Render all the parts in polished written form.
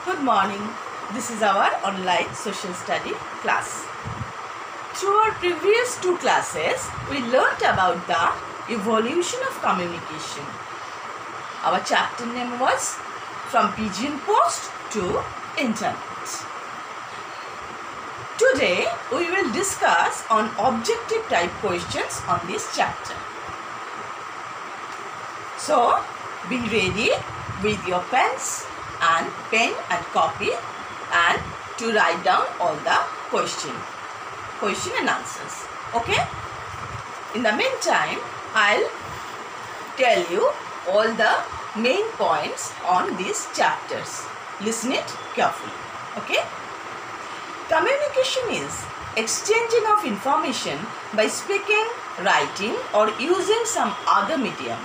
Good morning. This is our online social study class. Through our previous two classes, we learnt about the evolution of communication. Our chapter name was From Pigeon Post to Internet. Today, we will discuss on objective type questions on this chapter. So, be ready with your pens and pen and copy and to write down all the question and answers. Okay? In the meantime, I'll tell you all the main points on these chapters. Listen it carefully. Okay? Communication is exchanging of information by speaking, writing or using some other medium.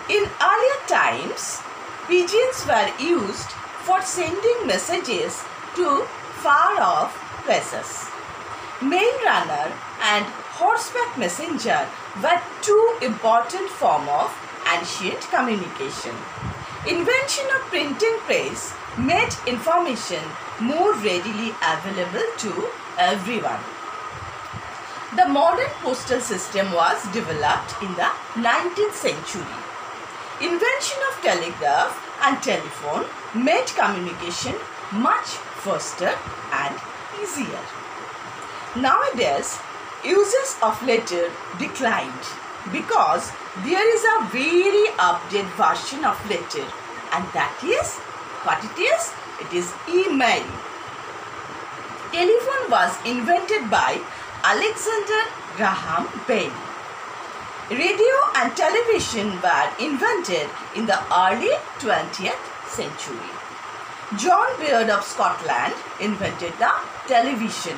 In earlier times, pigeons were used for sending messages to far off places. Mail runner and horseback messenger were two important forms of ancient communication. Invention of printing press made information more readily available to everyone. The modern postal system was developed in the 19th century. Invention of telegraph and telephone made communication much faster and easier. Nowadays, uses of letter declined because there is a very updated version of letter, and that is what it is? It is email. Telephone was invented by Alexander Graham Bell. Radio and television were invented in the early 20th century. John Baird of Scotland invented the television.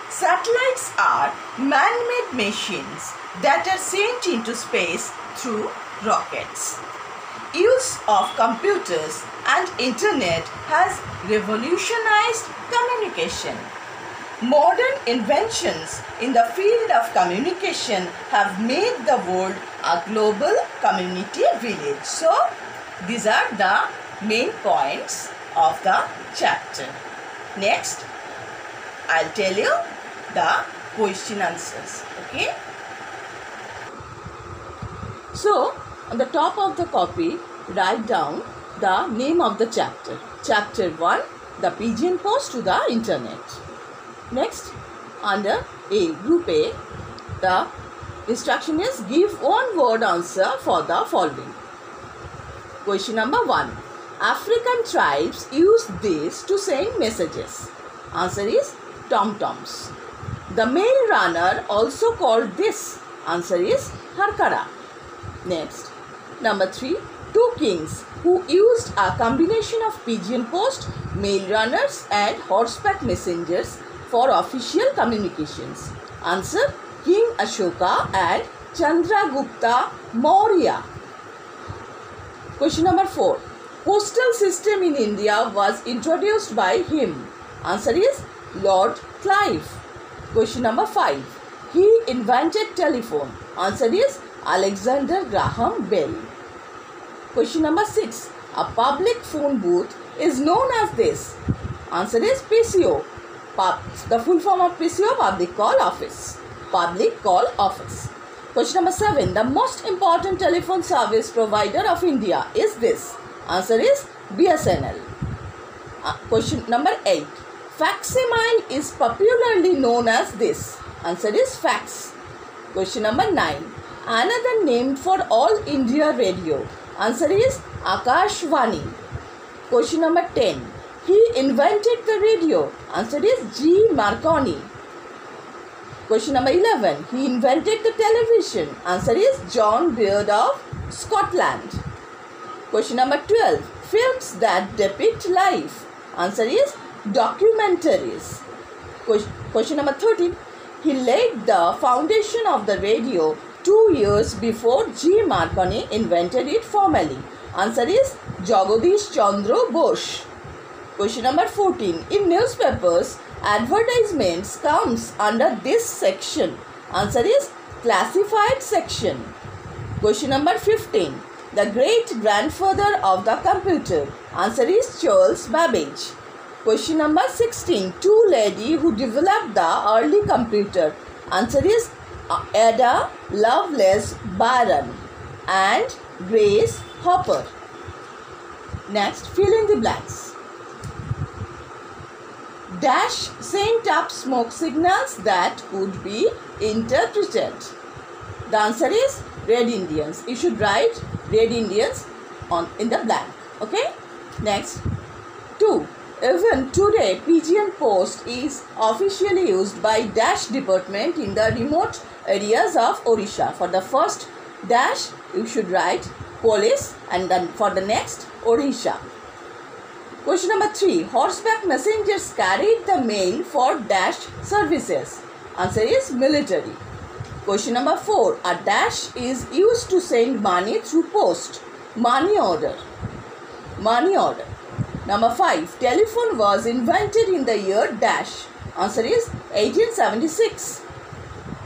Satellites are man-made machines that are sent into space through rockets. Use of computers and internet has revolutionized communication. Modern inventions in the field of communication have made the world a global community village. So, these are the main points of the chapter. Next, I'll tell you the question answers. Okay? So, on the top of the copy, write down the name of the chapter. Chapter 1, the pigeon post to the internet. Next, under A, group A, the instruction is give one word answer for the following. Question number 1. African tribes use this to send messages. Answer is tom-toms. The mail runner also called this. Answer is harkara. Next, number 3. Two kings who used a combination of pigeon post, mail runners and horseback messengers for official communications. Answer, King Ashoka and Chandragupta Maurya. Question number 4. Postal system in India was introduced by him. Answer is Lord Clive. Question number 5. He invented telephone. Answer is Alexander Graham Bell. Question number 6. A public phone booth is known as this. Answer is PCO. The full form of PCO, Public Call Office. Public Call Office. Question number 7. The most important telephone service provider of India is this. Answer is BSNL. Question number 8. Facsimile is popularly known as this. Answer is fax. Question number 9. Another name for All India Radio. Answer is Akashvani. Question number 10. He invented the radio. Answer is G. Marconi. Question number 11. He invented the television. Answer is John Baird of Scotland. Question number 12. Films that depict life. Answer is documentaries. Question number 13. He laid the foundation of the radio 2 years before G. Marconi invented it formally. Answer is Jagadish Chandra Bose. Question number 14. In newspapers, advertisements comes under this section. Answer is classified section. Question number 15. the great-grandfather of the computer? Answer is Charles Babbage. Question number 16. Two ladies who developed the early computer. Answer is Ada Lovelace Byron and Grace Hopper. Next, fill in the blanks. Dash sent up smoke signals that could be interpreted. The answer is Red Indians. You should write Red Indians in the blank. Okay. Next, 2. Even today, Pigeon Post is officially used by Dash department in the remote areas of Odisha. For the first dash, you should write police, and then for the next, Odisha. Question number 3. Horseback messengers carried the mail for dash services. Answer is military. Question number 4. A dash is used to send money through post. Money order. Money order. Number 5. Telephone was invented in the year dash. Answer is 1876.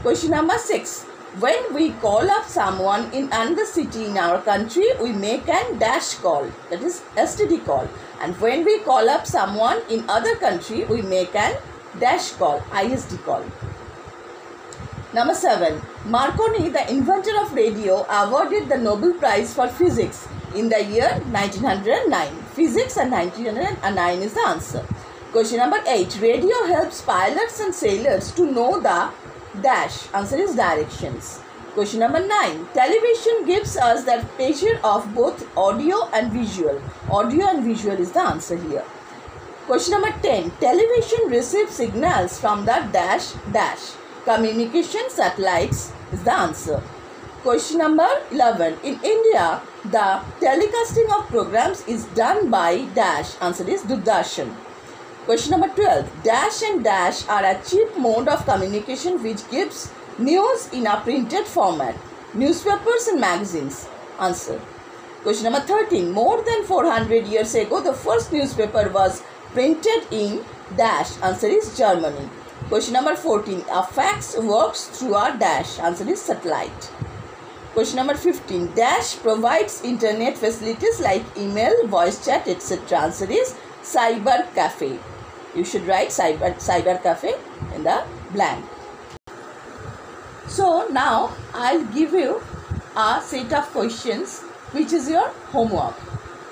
Question number 6. When we call up someone in another city in our country, we make an dash call. That is STD call. And when we call up someone in other country, we make an dash call. ISD call. Number 7. Marconi, the inventor of radio, awarded the Nobel Prize for Physics in the year 1909. Physics and 1909 is the answer. Question number 8. Radio helps pilots and sailors to know the dash. Answer is directions. Question number 9. Television gives us the pleasure of both audio and visual. Audio and visual is the answer here. Question number 10. Television receives signals from the dash. Communication satellites is the answer. Question number 11. In India, the telecasting of programs is done by dash. Answer is Doordarshan. Question number 12. Dash and dash are a cheap mode of communication which gives news in a printed format. Newspapers and magazines. Answer. Question number 13. More than 400 years ago, the first newspaper was printed in dash. Answer is Germany. Question number 14. A fax works through a dash. Answer is satellite. Question number 15. Dash provides internet facilities like email, voice chat, etc. Answer is cyber cafe. You should write cyber cafe in the blank. So now I'll give you a set of questions which is your homework.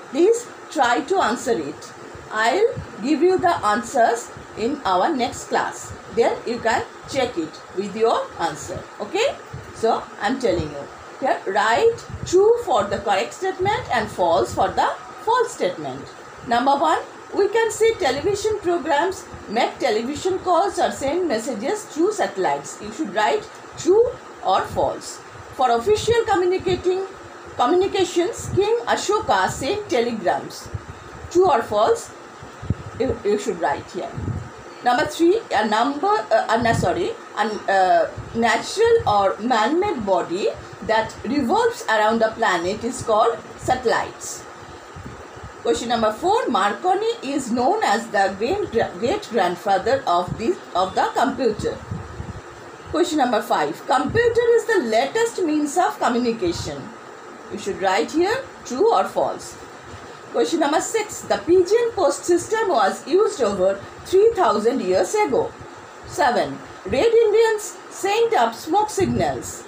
Please try to answer it. I'll give you the answers in our next class. Then you can check it with your answer. Okay? So I'm telling you. Here write true for the correct statement and false for the false statement. Number 1. We can see television programs make television calls or send messages through satellites. You should write true or false. For official communications, King Ashoka sent telegrams. True or false? You should write here. Number 3, a natural or man-made body that revolves around the planet is called satellites. Question number 4, Marconi is known as the great-grandfather of the computer. Question number 5, computer is the latest means of communication. You should write here true or false. Question number 6, the pigeon post system was used over 3000 years ago. 7, Red Indians sent up smoke signals.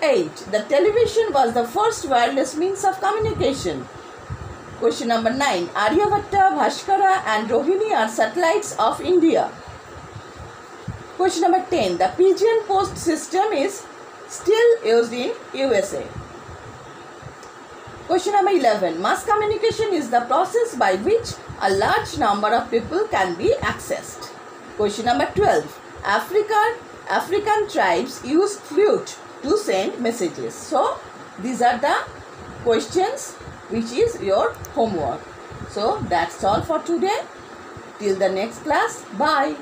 8, the television was the first wireless means of communication. Question number 9, Aryabhatta, Bhaskara and Rohini are satellites of India. Question number 10, the pigeon post system is still used in USA. Question number 11, mass communication is the process by which a large number of people can be accessed. Question number 12, African tribes use flute to send messages. So, these are the questions which is your homework. So, that's all for today. Till the next class. Bye.